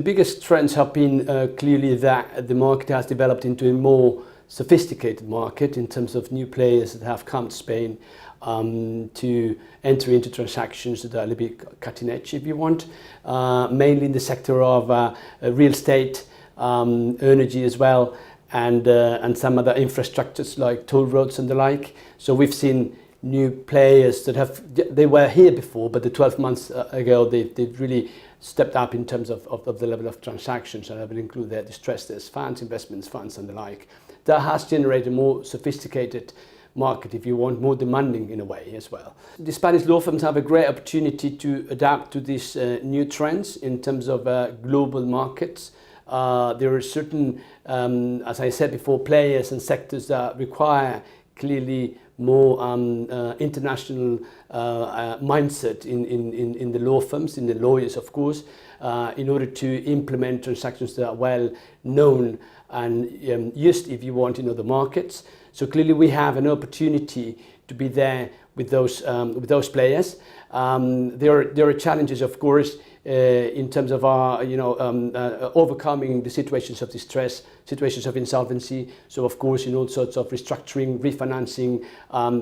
biggest trends have been clearly that the market has developed into a more sophisticated market in terms of new players that have come to Spain to enter into transactions that are a little bit cutting edge, if you want, mainly in the sector of real estate, energy as well, and some other infrastructures like toll roads and the like. So we've seen new players that they were here before, but the 12 months ago they've really stepped up in terms of the level of transactions, and I will include their distressed funds, investments funds and the like. That has generated a more sophisticated market, if you want, more demanding in a way as well. The Spanish law firms have a great opportunity to adapt to these new trends in terms of global markets. There are certain, as I said before, players and sectors that require clearly more international mindset in the law firms, in the lawyers, of course, in order to implement transactions that are well known and used, if you want, in other markets. So clearly we have an opportunity to be there with those players. There are challenges, of course, in terms of our, overcoming the situations of distress, situations of insolvency. So of course, in all sorts of restructuring, refinancing,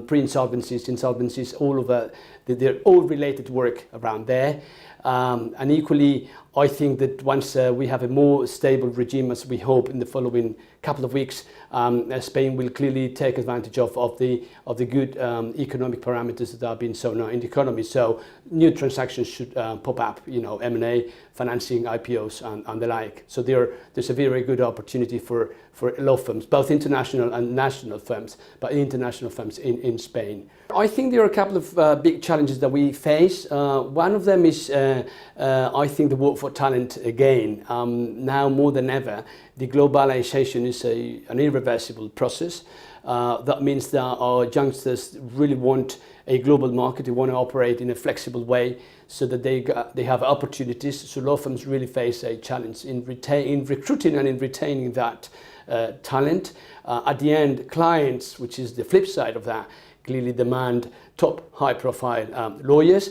pre-insolvencies, insolvencies, all of that, they're all related work around there. And equally, I think that once we have a more stable regime, as we hope in the following couple of weeks, Spain will clearly take advantage of the good economic parameters that are being shown now in the economy. So new transactions should pop up, M&A, financing, IPOs and the like. So there's a very good opportunity for law firms, both international and national firms, but international firms in Spain. I think there are a couple of big challenges that we face. One of them is, I think, the war for talent again. Now more than ever, the globalization is an irreversible process. That means that our youngsters really want a global market. They want to operate in a flexible way so that they have opportunities. So law firms really face a challenge in recruiting and in retaining that talent. At the end, clients, which is the flip side of that, clearly demand top high-profile lawyers.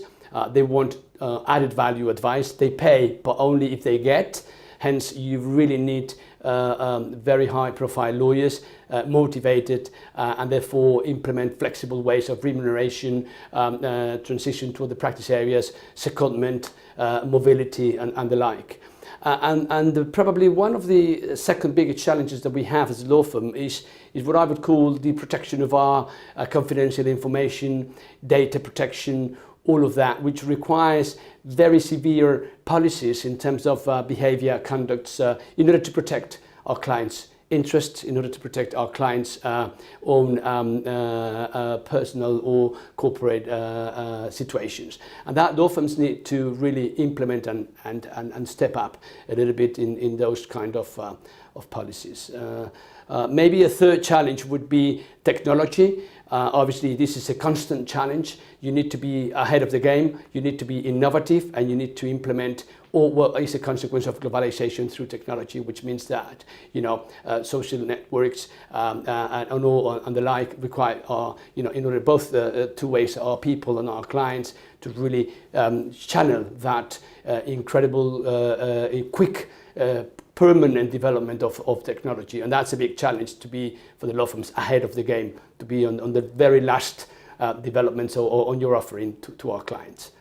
They want added value advice. They pay, but only if they get. Hence, you really need very high-profile lawyers, motivated, and therefore implement flexible ways of remuneration, transition to other practice areas, secondment, mobility, and the like. And probably one of the second biggest challenges that we have as a law firm is what I would call the protection of our confidential information, data protection, all of that, which requires very severe policies in terms of behavior, conducts, in order to protect our clients' interests, in order to protect our clients' own personal or corporate situations. And that law firms need to really implement and step up a little bit in those kind of policies. Maybe a third challenge would be technology. Obviously, this is a constant challenge. You need to be ahead of the game, you need to be innovative, and you need to implement all what is a consequence of globalization through technology, which means that social networks and the like require in order both the two ways, our people and our clients, to really channel that incredible quick permanent development of technology. And that's a big challenge, to be, for the law firms, ahead of the game, to be on the very last developments or on your offering to our clients.